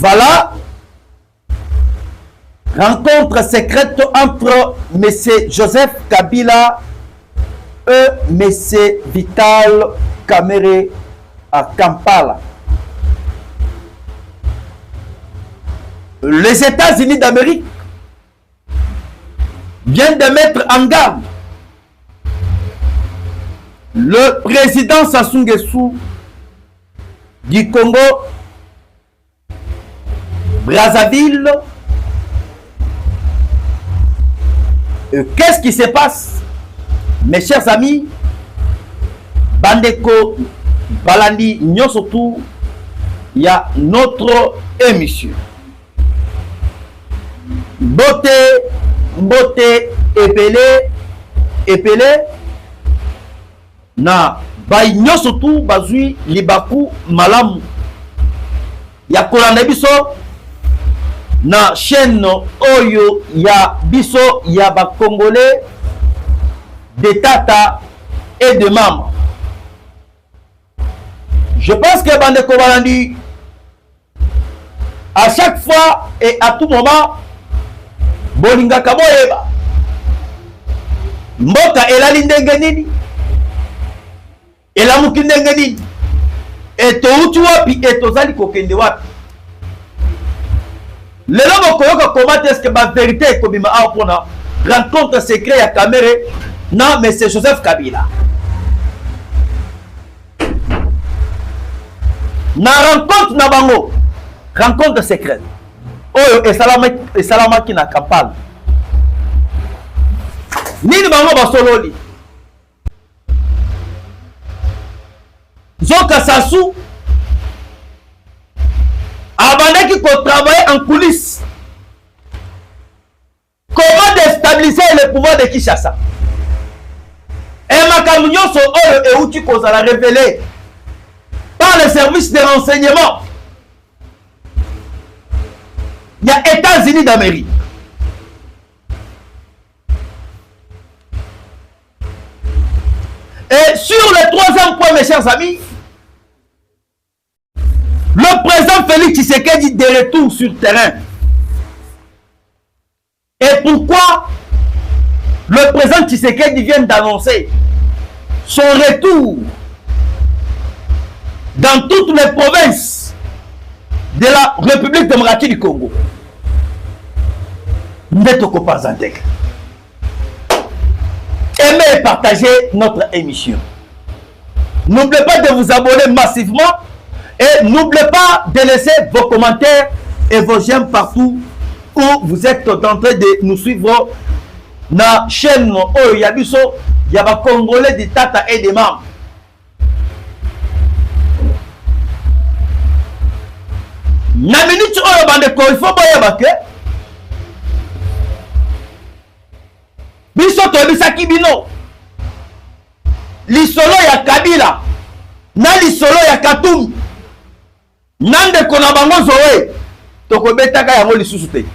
Voilà, rencontre secrète entre M. Joseph Kabila et M. Vital Kamerhe à Kampala. Les États-Unis d'Amérique viennent de mettre en garde le président Sassou Nguesso du Congo Brazzaville. Qu'est-ce qui se passe, mes chers amis? Bandeko Balandi Nyosotou, il y a notre émission. Mbote epele na bay Nyosotou bazui libaku malamu ya kolanda biso na chaîne oyo ya biso ya ba congolais de tata et de maman. Je pense que Bandeko Balandi, à chaque fois et à tout moment, bolinga kaboyeba mboka elali ndenge nini, elamuki ndenge nini, etouti wapi etozali kokende wapi. Lelo bokoyoka comment est-ce que ba vérité ekobima awa mpona rencontre secret ya Kamerhe na M. Joseph Kabila. Na rencontre na bango, rencontre secrète oyo esalamaki na Kampala. Nini bango basololi? Zoka Sassou abandaki ko travailler en coulisses. Comment déstabiliser le pouvoir de Kinshasa? Et makambo nyonso oyo euti kozala révélé par les services de renseignement. Il y a États-Unis d'Amérique. Et sur le troisième point, mes chers amis, le président Félix Tshisekedi de retour sur terrain. Et pourquoi le président Tshisekedi vient d'annoncer son retour dans toutes les provinces de la République démocratique du Congo? Ndetoko Pazandek. Aimez et partagez notre émission. N'oubliez pas de vous abonner massivement et n'oubliez pas de laisser vos commentaires et vos j'aime partout où vous êtes en train de nous suivre na chaîne Oyabiso Yaba Congolais de Tata et des membres. Na minute oyo bandeko il faut boyeba ke biso toyebisaki bino lisolo ya Kabila na lisolo ya Katumbi na ndeko na bango Zoe tokobetaka yango lisusu te.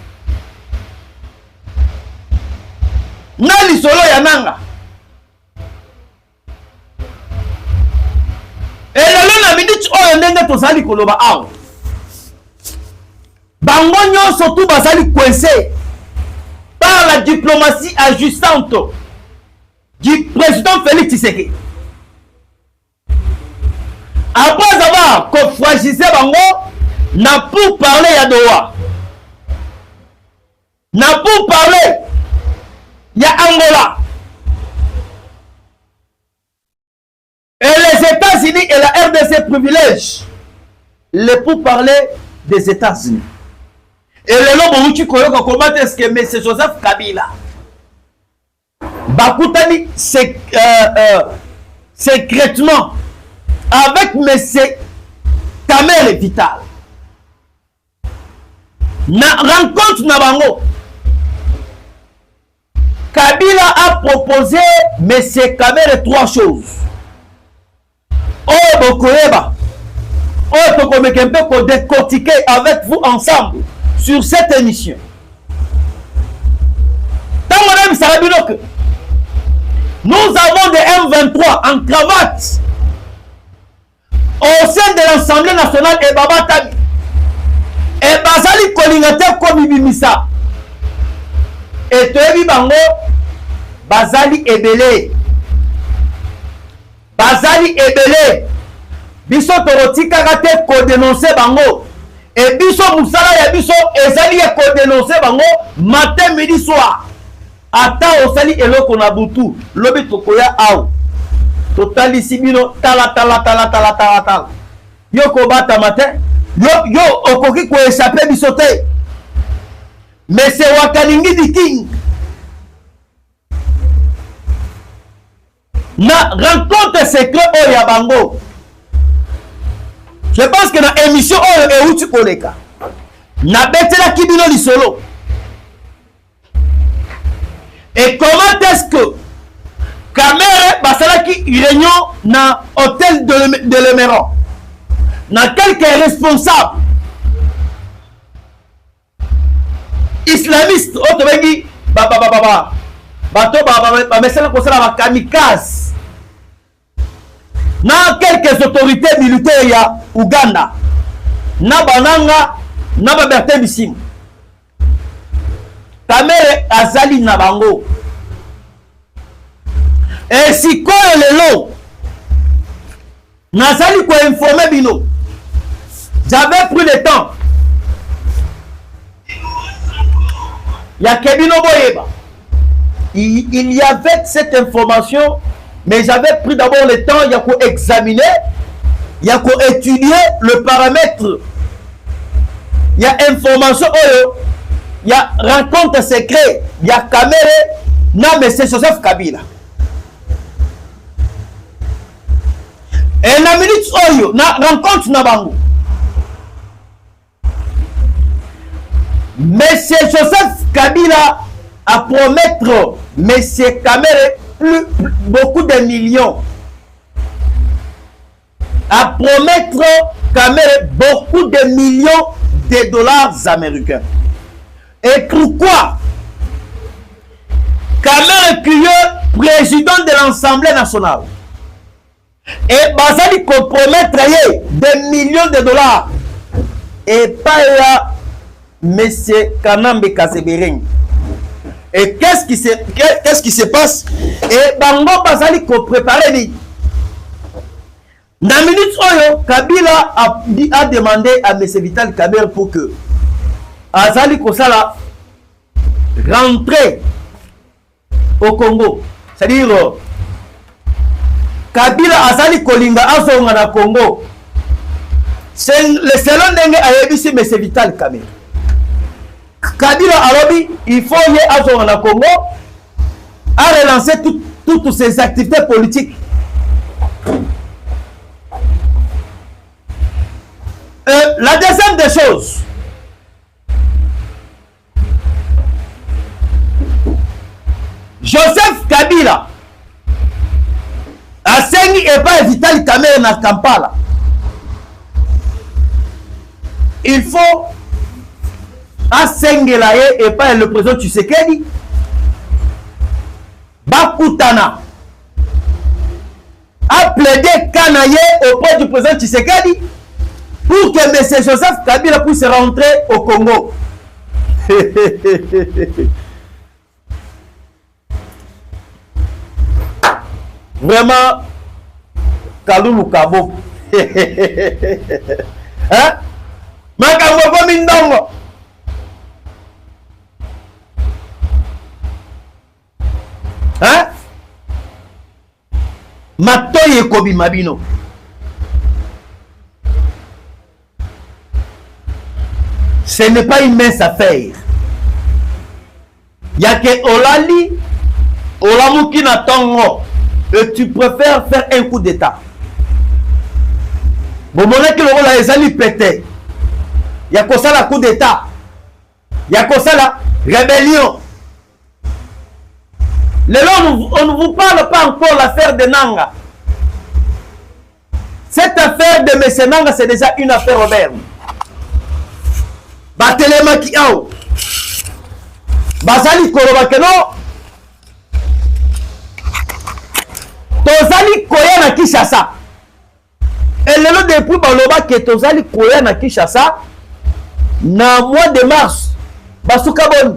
Na lisolo ya nanga elelo na minute oyo ndenge tozali koloba awa bango nyonso tout bazali coincé par la diplomatie ajustante du président Félix Tshisekedi. Après avoir confragisé bango na pour parler ya Doha, na pour parler ya Angola, et les États-Unis et la RDC privilègent les pour parler des États-Unis. Et le nom où comment est-ce que M. Joseph Kabila Bakoutani secrètement avec M. Kamerhe Vital na rencontre na bango, Kabila a proposé M. Kamerhe 3 choses. Oh Bokoeba, oh Tokomekempe pour décortiquer avec vous ensemble sur cette émission. Dans mon ami Sarabinok, nous avons des M23 en cravate au sein de l'Assemblée nationale et Baba Tami. Et bazali kolinga te komibimisa etoyebi bango bazali ebele biso tokotikaka te kodenonse bango et biso musala ya biso ezali ya kodenonse bango matin midi soir ata osali eloko na butu lobi tokoya awa totalisi bino tala yo kobatama te yo okoki koechappe biso te mais c'est Wakalingi di king na rencontre secret oyo ya bango. Je pense que na émission oyo euti koleka na betelaki bino lisolo. Et comment est-ce que Kamere basalaki réunion na hôtel de l'Emeron na quelques responsables islamistes otobengi bato bamesala kosala bakamikaze na quelques autorités militaires ya Uganda na bananga na Bertin Bisimwa. Kamere azali na bango et sikoyo lelo nazali ko informer bino. J'avais pris le temps ya kebino boyeba. Il y avait cette information, mais j'avais pris d'abord le temps il y a qu'à examiner, il y a qu'à étudier le paramètre. Il y a information, il y a rencontre secret, il y a Kamere, non mais c'est Joseph Kabila. Et la minute oyo, na rencontre na bango. Monsieur Joseph Kabila à promettre Monsieur Kamere beaucoup de millions. À promettre Kamere beaucoup de millions de dollars américains. Et pourquoi Kamere qui est président de l'Assemblée nationale et Bazali compromettre des millions de dollars et pas là Monsieur Kanambe Kasebering. Et qu'est-ce qui se passe? Et Bango Bazali ko préparer ni. Dans minute oyo Kabila a demandé à M. Vital Kamerhe pour que Azali Kosala rentrer au Congo. C'est-à-dire Kabila Azali Kolinga azonga na Congo. C'est le selon ndenge ayebisi M. Vital Kamerhe. Kabila Alobi, il faut y aller à Congo à relancer toutes ses activités politiques. La deuxième des choses, Joseph Kabila a saigné et pas Vital Kamerhe na Kampala. Il faut à Sengelaye et pas le président Tshisekedi Bakutana a plaidé Kanaye auprès du président Tshisekedi pour que M. Joseph Kabila puisse rentrer au Congo. Vraiment Kalulu Kabo. Hein? Makambo Mindongo. Hein? Matoye Kobi Mabino. Ce n'est pas une mince affaire. Il y a que Olali, Olamuki Natongo, et tu préfères faire un coup d'état. Bon, mon que le rôle a ezali pété. Il y a que ça la coup d'état. Il y a que ça la rébellion. On ne vous parle pas encore l'affaire de Nanga. Cette affaire de M. Nanga, c'est déjà une affaire ouverte. Batelema ki ao. Bazali Korobakeno. Tozali Koya na Kinshasa. Et le depuis Baloba que Tozali Koya na Kinshasa. na mois de mars basuka boni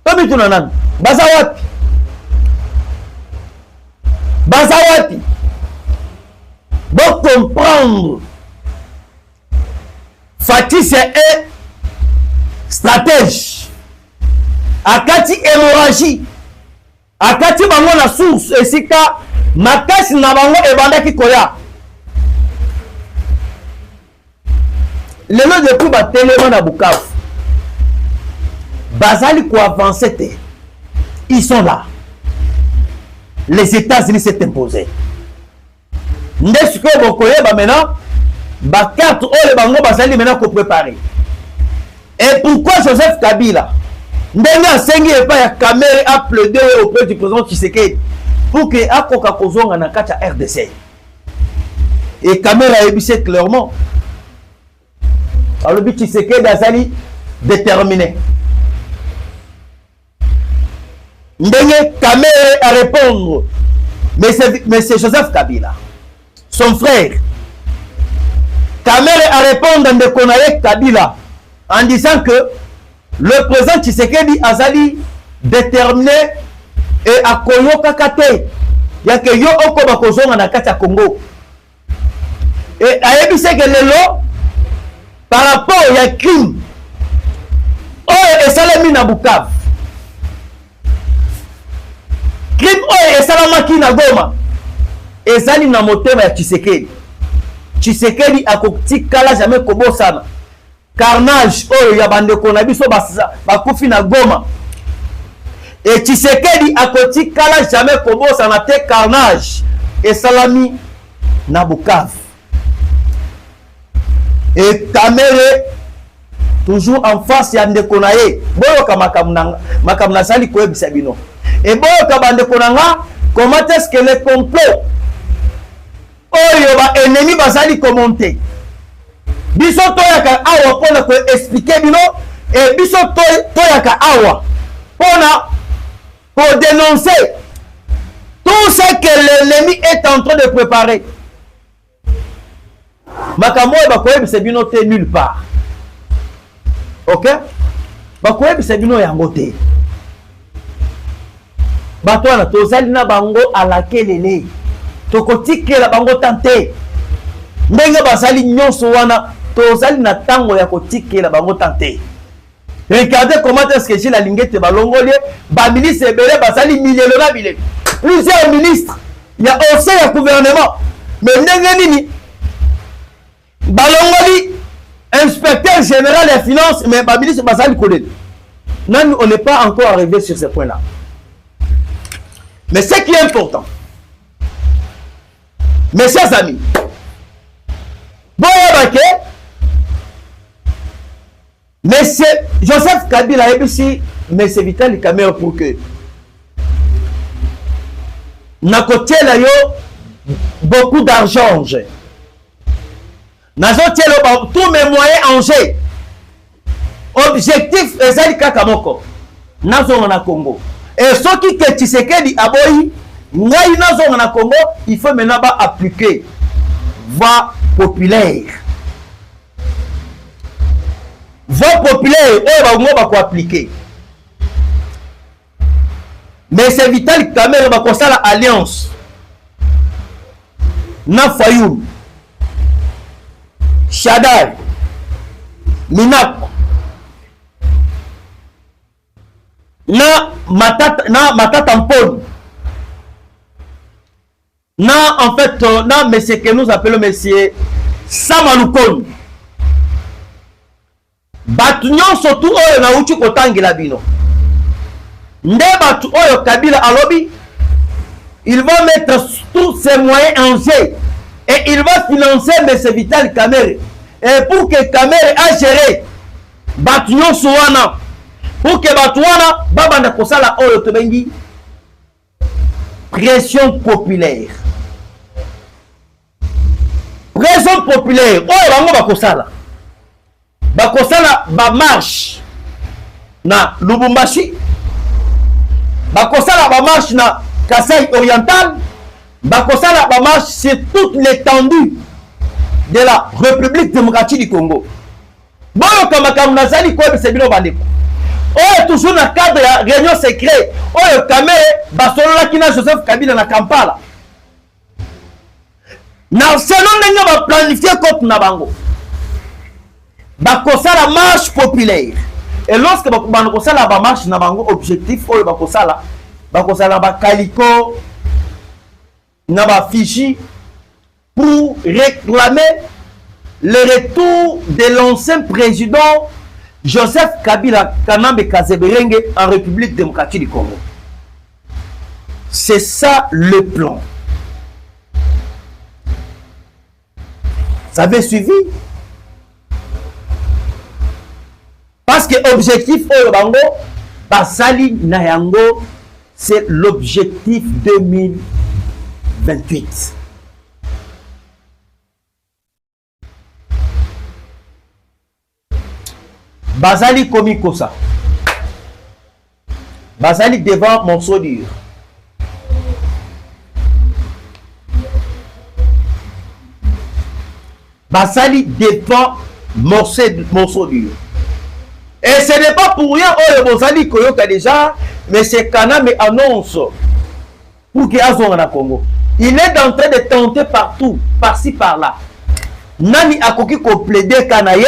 tomi tuna nani baza wapi bon comprendre Fati c'est un stratège akati hémorragie akati bango na source esika makasi na bango ebandaki koya lelo depuis batelema na Bukavu bazali ko avancer te ils sont là les États-Unis s'est imposé n'est-ce que bokoyeba maintenant ba carte ole bango bazali maintenant ko préparer et pourquoi Joseph Kabila ndenge asengi epa ya Kamere a plaidé auprès du président Tshisekedi pour que akoka kozonga na kati ya RDC et Kamere a ébissé clairement alors le Tshisekedi azali déterminé ndenge Kamere à répondre mais c'est Joseph Kabila son frère Kamere à répondre de Konaye Kabila en disant que le président Tshisekedi azali déterminé et akoyoka kate ya que yo oko bakozonga na kati ya Congo et ayebise que lelo par rapport ya crime oyo esalemi na Bukavu crime oyo esalamaki na Goma ezali na motema ya Tshisekedi akotikala jamais kobosana carnage oyo ya bandeko na biso bakufi na Goma et Tshisekedi akotikala jamais kobosana te carnage esalami na Bukavu et Kamere toujours en face ya ndeko na ye boyoka makambo na sali koyebisa bino et boyoka bandeko na nga comment est-ce que le complot oyo ba ennemi bazali commenter biso toyaka awa pona ko expliquer bino et biso toyaka awa pona pour dénoncer tout ce que l'ennemi est en train de préparer makambo bakoyebisa bino te nulle part ok bakoyebisa bino yango te bato wana tozali na bango alakelele tokotikela bango tante ndenge basali nyonso wana tozali na tango ya kotikela bango tante regardez comment est-ce que j'ai la lingette balongolie ba ministre ebele basali milelo na bile plusieurs ministres il y a au sein du gouvernement mais ndenge nini balongoli inspecteur général des finances mais ba ministre basali kolele non on n'est pas encore arrivé sur ce point là mais ce qui est important mes chers amis monsieur Joseph Kabila a ici mais c'est vital Kamere pour que na côté là yo beaucoup d'argent nazo tielo tous mes moyens en jeu objectif ezali kaka moko nazo na Congo et ce qui que Tshisekedi aboyi ngai nazo na Congo il faut maintenant ba appliquer voix populaire oyo ba ko appliquer mais c'est vital Kamere ba ko sala alliance na Fayoum Shadar Minako na Matata Mponi na en fait na monsieur que nous appelons monsieur Samalukoni batu nyonso tu oyo na uchi kotangela bino nde batu oyo Kabila alobi il va mettre tous ses moyens en jeu et il va financer monsieur Vital Kamere et pour que Kamere a géré batu nyonso wana pour que batu wana babanda kosala oyo tobengi pression populaire oyo bango bakosala ba marche na Lubumbashi bakosala ba marche na Kasai oriental bakosala ba marche sur toute l'étendue de la République démocratique du Congo boyo kamakambo nazali koyebisa bino bandeko oyo toujours na cadre ya réunion secret oyo kame basololaki na Joseph Kabila na Kampala na selon ndenge baplanifie compte na bango bakosala marche populaire et lorsque bakobanda kosala bamarche na bango objectif oyo bakosala bakaliko na bafichi pour réclamer le retour de l'ancien président Joseph Kabila Kanambe Kazeberenge en République démocratique du Congo. C'est ça le plan. Ça avait suivi. Parce que l'objectif Oyo Bango, Basali Nayango, c'est l'objectif 2028. Bazali Komikosa. Bazali devant morceau dur. Bazali devant morceau dur. Et ce n'est pas pour rien, oh, Bazali Koyoka déjà, mais c'est Kanambe annonce pour qu'il y ait un Congo. Il est en train de tenter partout, par-ci, par-là. Nani Akoki ko plaider Kanaye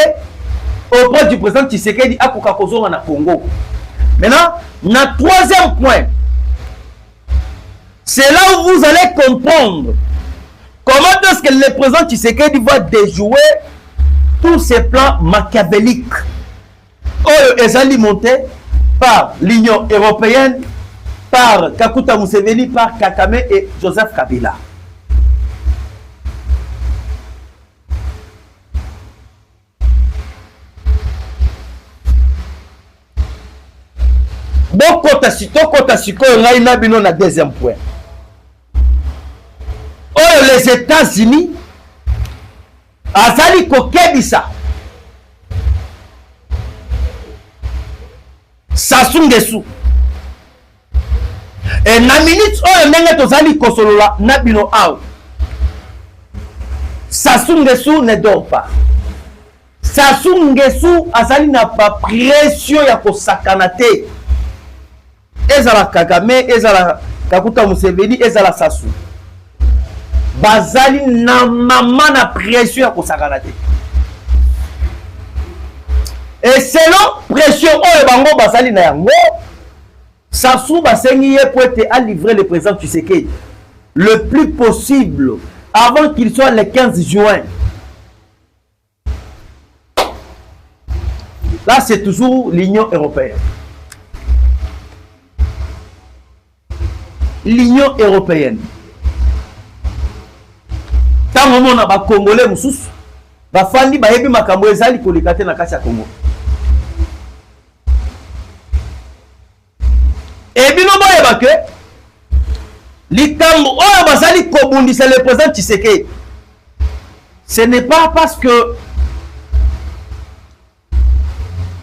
auprès du président Tshisekedi à Kokakozo na Congo. Maintenant, notre troisième point, c'est là où vous allez comprendre comment est-ce que le président Tshisekedi va déjouer tous ces plans machiavéliques alimentés par l'Union européenne, par Kakuta Museveni, par Kakame et Joseph Kabila. Bon, kota siko, na deuxième point. Oh, les États-Unis, azali kokebisa Sassou Nguesso. Et na minute oyo ndenge tozali kosolola na bino awa. Sassou Nguesso ne dort pas. Sassou Nguesso azali na pa pression ya kosakana te. Ezala Kagame, ezala Kakuta Museveni, ezala Sassou. Bazali na mama na pression ya kosakana te. Et selon pression oyo bango bazali na yango, Sassou basengi ye pour être à livrer le président Tshisekedi le plus possible avant qu'il soit le 15 juin. Là, c'est toujours l'Union européenne. L'Union européenne. Tant que on a ba Congolais mususu, ba fandi ba yebi makambo ezali kolikate na kati ya Congo. Et bien non boyeba que likambo oyo bazali kobundisa le président Tshisekedi. Ce n'est pas parce que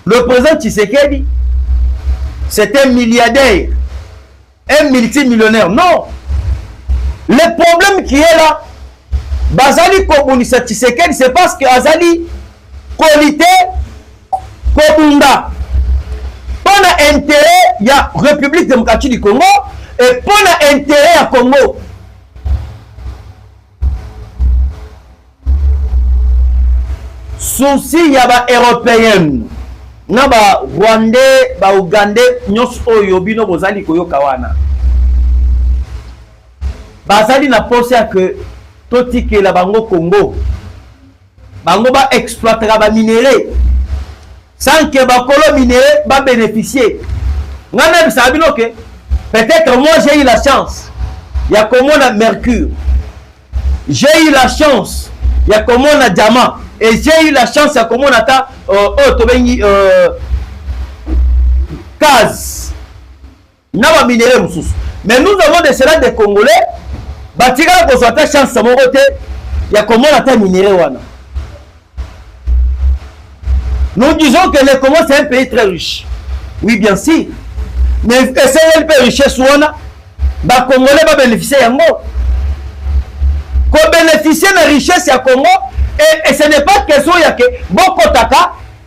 le président Tshisekedi c'est un milliardaire, un multimillionnaire. Non. Le problème qui est là, bazali kobundisa Tshisekedi, c'est parce que azali qualité kobunda. Pour l'intérêt, il y a République démocratique du Congo et pour l'intérêt à Congo. Souci, il y a des Européens. Il y a des Rwandais, des Ougandais, nyos oyobino bozali koyoka wana. Bazali na pensé que toti ke la bango Congo. Bango ba exploitera ba minéraux. Sans que bakolo minéraux va bénéficier. Peut-être moi j'ai eu la chance. Il y a comme on a mercure. J'ai eu la chance. Il y a comme on a diamant. Et j'ai eu la chance. Il y a comme on a gaz. Mais nous avons des cela des Congolais. Batira ko soit chance à mon côté. Il y a comme on a minéraux. Nous disons que le Congo c'est un pays très riche. Oui, bien sûr. Mais c'est un pays riche, les Congolais vont bénéficier de ça. Qu'on bénéficie de la richesse du Congo, et ce n'est pas question que beaucoup de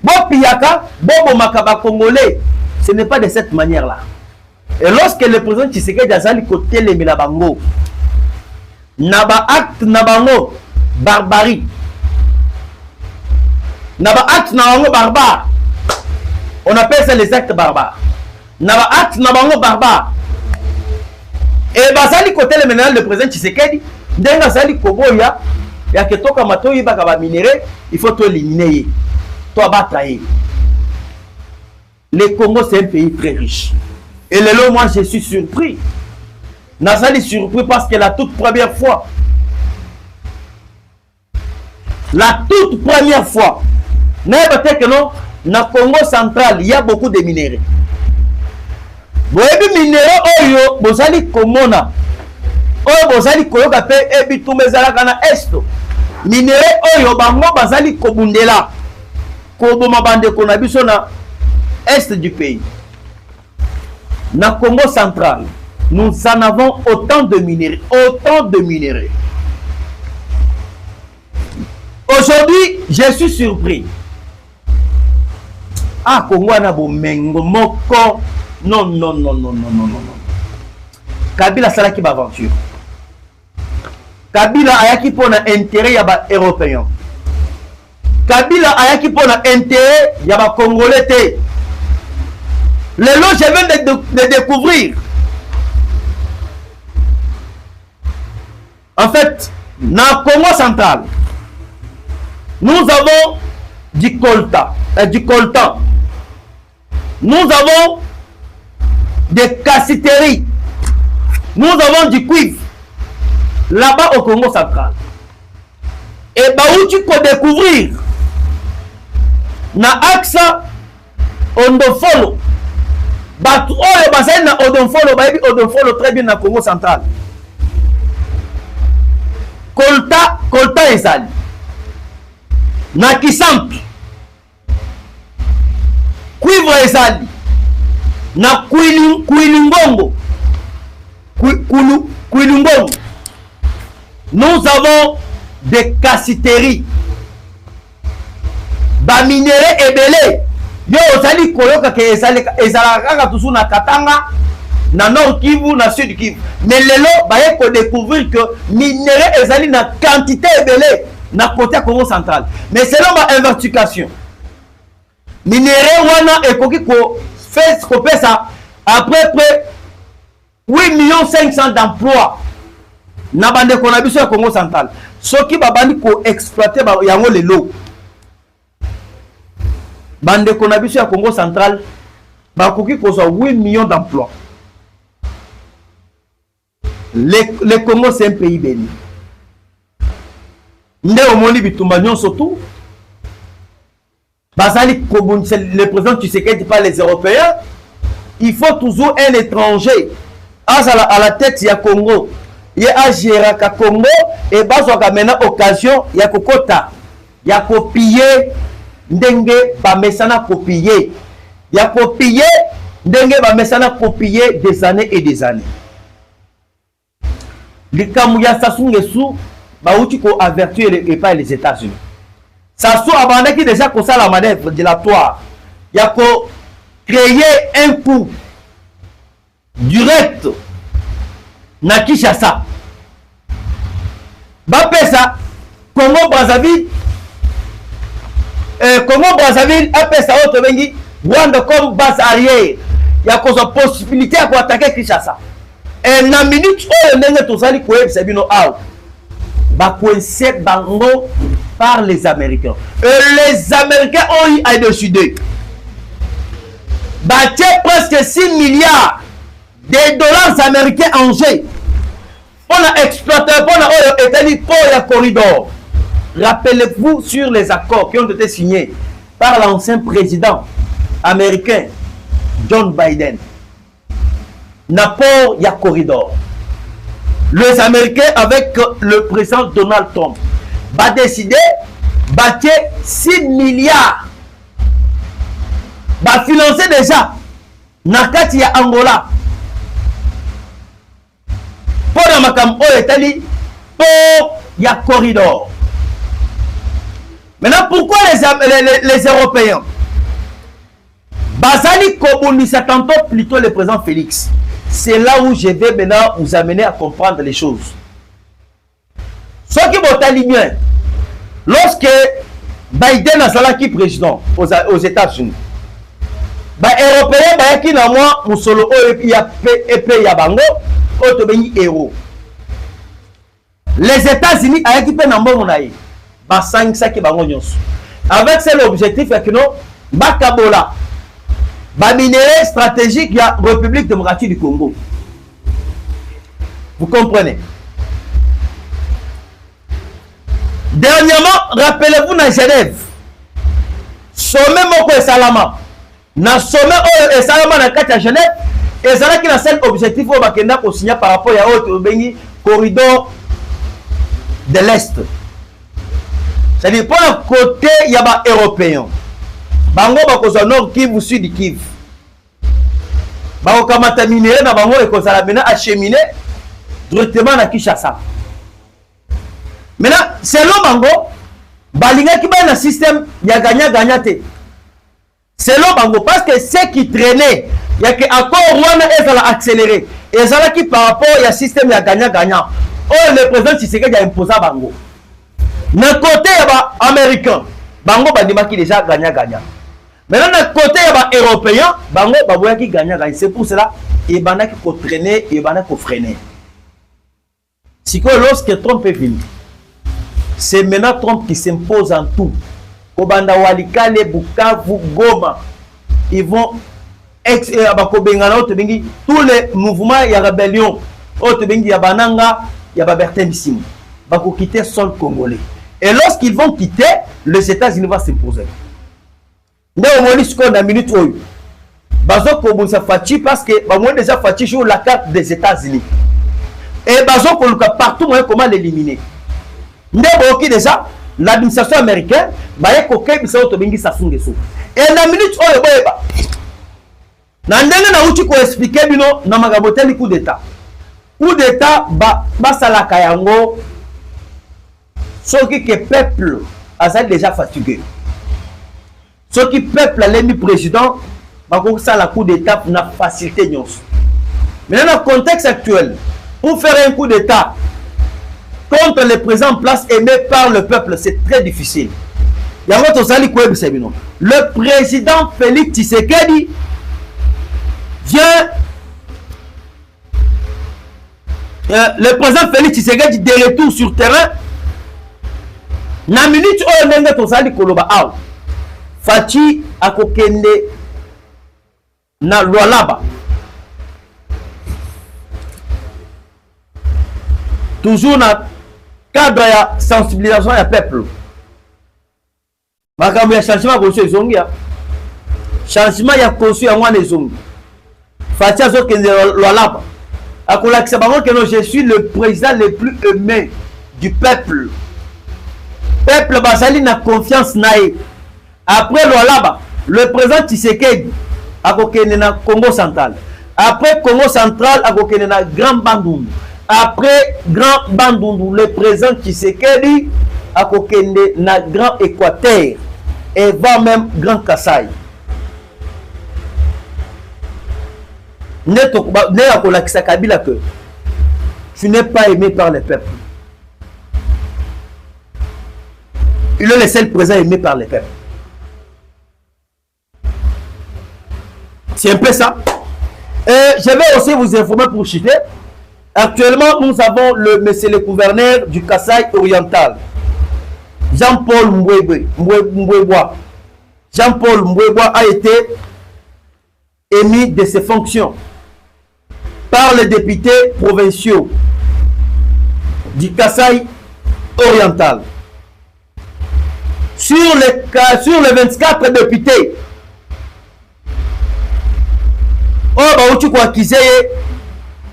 Bopiyaka, Bobomaka Congolais. Ce n'est pas de cette manière-là. Et lorsque le président Tshisekedi Azali côté les Milabango, Naba acte Nabango, barbarie. Naba acte Nabango, barbare. On appelle ça les actes barbares. Naba acte Nabango, barbare. Et Bazali côté les ménages, le président Tshisekedi, Ndenga Zali Koboya, il y a que toi comme toi, il va minérer, il faut tout éliminer. Toi, battre. Le Congo, c'est un pays très riche. Et le lot, moi, je suis surpris. Nazali surpris parce que la toute première fois, peut-être que non, dans le Congo central, il y a beaucoup de minéraux. Vous avez des minéraux, Bozali Komona, Bozali Koyoka pe, et tout mes alakana est. Minéraux, Bango, Bazali Kobundela, Koboma Bande Konabisona, est du pays. Dans le Congo central, nous en avons autant de minéraux. Aujourd'hui, je suis surpris. Ah, Congo a mengo moko. Non. Kabila salaki ba aventure. Kabila ayaki pona intérêt ya ba européen. Kabila ayaki pona intérêt ya ba congolais te. Le lot, je viens de découvrir. En fait, dans le Congo central, nous avons du coltan. Nous avons des cassiteries. Nous avons du cuivre. Là-bas au Congo central. Et où tu peux découvrir na axa Ondofolo. Odonfolo très bien na Congo central. Colta ezali. Na Kisampi. Cuivre ezali. Na Kouilungongo. Nous avons des cassiteries. Ba minéraux ebele. Yo ozali koyoka ke ezalaka toujours na Katanga, na Nord Kivu, na Sud Kivu. Mais lelo baye ko découvrir que minéraux ezali na quantité ebele na côté Congo central. Mais selon ma investigation, minéraux wana ekoki ko fait ko pesa après près 8 500 000 d'emplois na bande ko na biso ya Congo central. Soki babandi ko exploiter ba yango lelo. Bande Konabiso à Congo central, Bakoki cause 8 millions d'emplois. Le Congo, c'est un pays béni. Néomoni Bitumbanyon surtout. Basali Kobun, c'est le président Tshisekedi par les Européens. Il faut toujours un étranger à la tête du Congo. Il y a à Géraka Congo et Bazoka maintenant occasion, il y a Kokota. Il y a copier. Ndenge ba mesana copier. Il y a copier. Ndenge ba mesana copier des années et des années. Likamuya Sasungesu ba uti ko avertir les États-Unis. Sassou abandaki déjà ko ça la manœuvre dilatoire. Il y a ko créer un coup direct na Kinshasa. Ba pesa Congo Brazzaville appelle ça autre bengi Rwanda comme base arrière. Il y a cause possibilité à attaquer Kinshasa. Et na minute où ndenge tozali ko yebisa bino out. Ba coincé bango par les Américains. Et les Américains ont eu à décider. Bah presque 6 milliards de dollars américains en jeu. On a exploité, on a établi pour le corridor. Rappelez-vous sur les accords qui ont été signés par l'ancien président américain John Biden. N'apporte ya corridor. Les Américains avec le président Donald Trump va décider bâtir 6 milliards. Va financer déjà Nakati ya Angola. Pour la Makam Italie pour ya corridor. Maintenant, pourquoi les Européens Bazali Kobundisa tantôt plutôt le président Félix. C'est là où je vais maintenant vous amener à comprendre les choses. Ce qui est bien, lorsque Biden a salaki président aux États-Unis, les Européens qui na moi musolo il y a épée ya bango otobeni héros. Les États-Unis a équipé na mbongo na ye ba 5 saki bango nyonso. Avec c'est l'objectif que non bakabola ba minerai stratégique ya République démocratique du Congo. Vous comprenez? Dernièrement, rappelez-vous dans Genève, sommet moko et Salama. Dans sommet et Salama dans le Genève, et ça qui a seul objectif au Bakenda pour signer par rapport à l'autre corridor de l'Est. C'est-à-dire pour le côté, il y a des Européens. Bango bakoza nord Kivu, sud Kivu. Bango kamata minéré na bango et koza la mena acheminer directement na Kinshasa. Maintenant, selon Bango, balinga qui va dans le système, il y a gagné. Selon Bango, parce que ce qui traînait, il y a que accord Rwanda et ça l'a accéléré. Et ça là qui par rapport il y a système, il y a gagnant. Oh, le président Tshisekedi a imposé à Bango. D'un côté, il y a des Américains. Bango bandima qui déjà gagnant. Maintenant, d'un côté, il y a des Européens. Bango baboya qui gagnant. C'est pour cela, il y a qui traîner, il y a qui freiner. Si lorsque Trump est venu, c'est maintenant Trump qui s'impose en tout. Kobanda Walikale, Bukavu, Goma, ils vont tous les mouvements, il y a rébellion. Il y a Bananga, il y a Bertin Bissimo. Ils vont quitter le sol congolais. Et lorsqu'ils vont quitter, les États-Unis vont s'imposer. Nous avons dit qu'on a minute où Bazo Kobunsa Fachi parce que nous avons déjà Fachi sur la carte des États-Unis. Et Bazo Koluka partout, comment l'éliminer. Nous avons déjà l'administration américaine, et la minute où on expliquer na magaboteli coup d'état. Coup d'état basalaka yango soki que peuple a déjà fatigué. Soki peuple a l'ennemi président bakosa la coup d'état na facilité nyonso. Mais dans le contexte actuel, pour faire un coup d'état contre le président en place aimé par le peuple, c'est très difficile. Le président Félix Tshisekedi vient. Le président Félix Tshisekedi de retour sur terrain. Na minute où on est tosali koloba aw. Fachi akokende na Lualaba. Toujours na cadre ya sensibilisation ya peuple. Makambo ya changement ko ezongi ya. Changement ya konsu ya mwana ezongi. Fachi azokende Lualaba. Akolakisa bango que non, je suis le président le plus aimé du peuple. Peuple basali na confiance nae. Après Lualaba, le président Tshisekedi akokende na Congo central. Après Congo central akokende na Grand Bandundu. Après Grand Bandundu, le président Tshisekedi akokende na Grand Équateur et va même Grand Kassai. Ne akolakisa Kabila que tu n'es pas aimé par le peuple. Il est le seul président aimé par le peuple. C'est un peu ça. Et je vais aussi vous informer pour chuter. Actuellement, nous avons monsieur le gouverneur du Kassai oriental, Jean-Paul Mbouébois. Jean-Paul Mbouébois a été émis de ses fonctions par les députés provinciaux du Kassai oriental. Sur les 24 députés,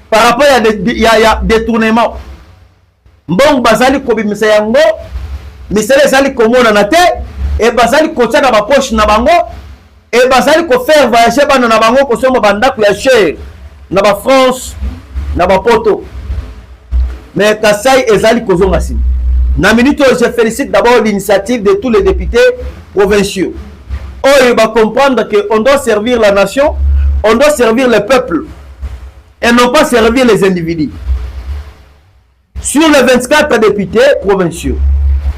par rapport à des détournements, bon bazali kobimisa yango misele ezali komona na te et bazali kotia na ba poche na bango et bazali ko faire voyager bana na bango ko soma bandako ya cher na ba France na ba poto. Mais Kassai ezali kozonga si na minute je félicite d'abord l'initiative de tous les députés provinciaux il va comprendre qu'on doit servir la nation, on doit servir le peuple et non pas servir les individus. Sur les 24 députés provinciaux,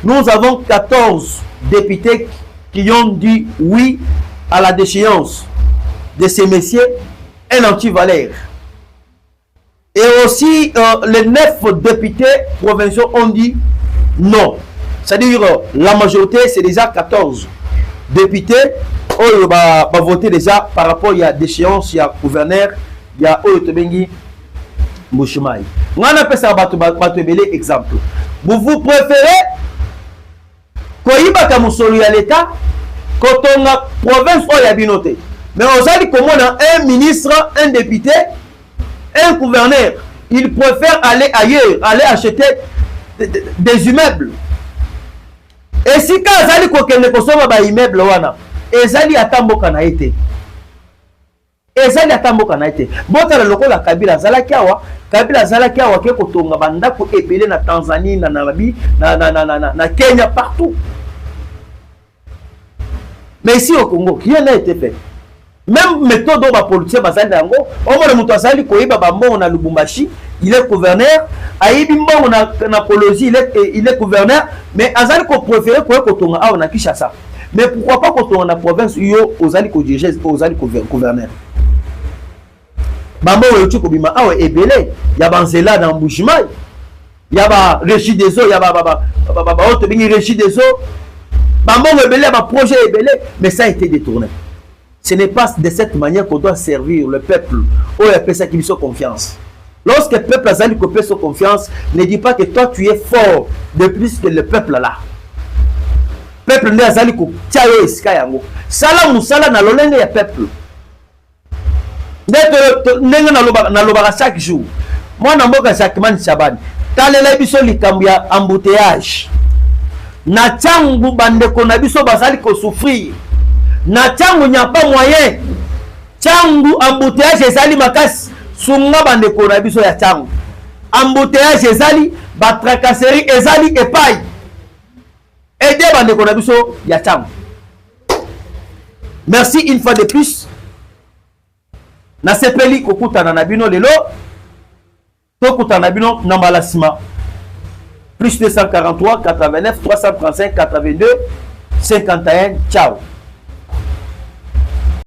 nous avons 14 députés qui ont dit oui à la déchéance de ces messieurs un anti-valeur. Et aussi, les 9 députés provinciaux ont dit non. C'est-à-dire, la majorité, c'est déjà 14 députés qui vont voter déjà par rapport à la déchéance, il y a gouverneur, il y a Oyotobengi Mouchoumaï. On appelle ça exemple. Vous préférez Koyiba Kamusolu à l'État quand on a province ou yabinoté. Mais on a dit comment un ministre, un député, un gouverneur, il préfère aller ailleurs, aller acheter des immeubles. Et si quand on a dit qu'on ne consomme pas immeuble, et a dit à Tamboka na été. Ezali atamboka na été. Bota le lokola Kabila Zalakiawa, Kabila Zalakiawa ke kotonga bandako ebele na Tanzanie, na Namibie, na Kenya, partout. Mais ici au Congo, rien n'a été fait. Même méthode dont les politiciens basali dango, au moins le mutazali koiba bambo na Lubumbashi, il est gouverneur, aibi mbongo na Kolosi, il est gouverneur, mais azali ko préférer kotonga a na Kinshasa. Mais pourquoi pas kotonga na province yo ozali ko diriger, ozali gouverneur. Bambo yotu ko bima awe ebele, ya banzela na Mbujimayi. Ya ba régie des eaux, ya ba autre bingi régie des eaux. Bambo ebele ba projet ebele, mais ça a été détourné. Ce n'est pas de cette manière qu'on doit servir le peuple. Oh, il appelle ça qui lui soit confiance. Lorsque le peuple a coupé sa confiance, ne dis pas que toi tu es fort de plus que le peuple là. Le peuple n'est pas ko tiayo iska yango. Sala musala na lolenge ya peuple. Nenga na loba chaque jour. Moi na mboka Jacquemin Chabani. Talela biso likambu ya embouteillage. Na changu bandeko na biso basali ko souffrir. Na changu n'y a pas moyen. Changu embouteillage ezali makasi. Sunga bandeko na biso ya changu. Embouteillage ezali, batracasserie ezali epai. Aider bandeko na biso ya changu. Merci une fois de plus. Na sepeli kokutana na bino lelo. Tokutana bino na malasima. Plus 243 89 335 82 51. Ciao.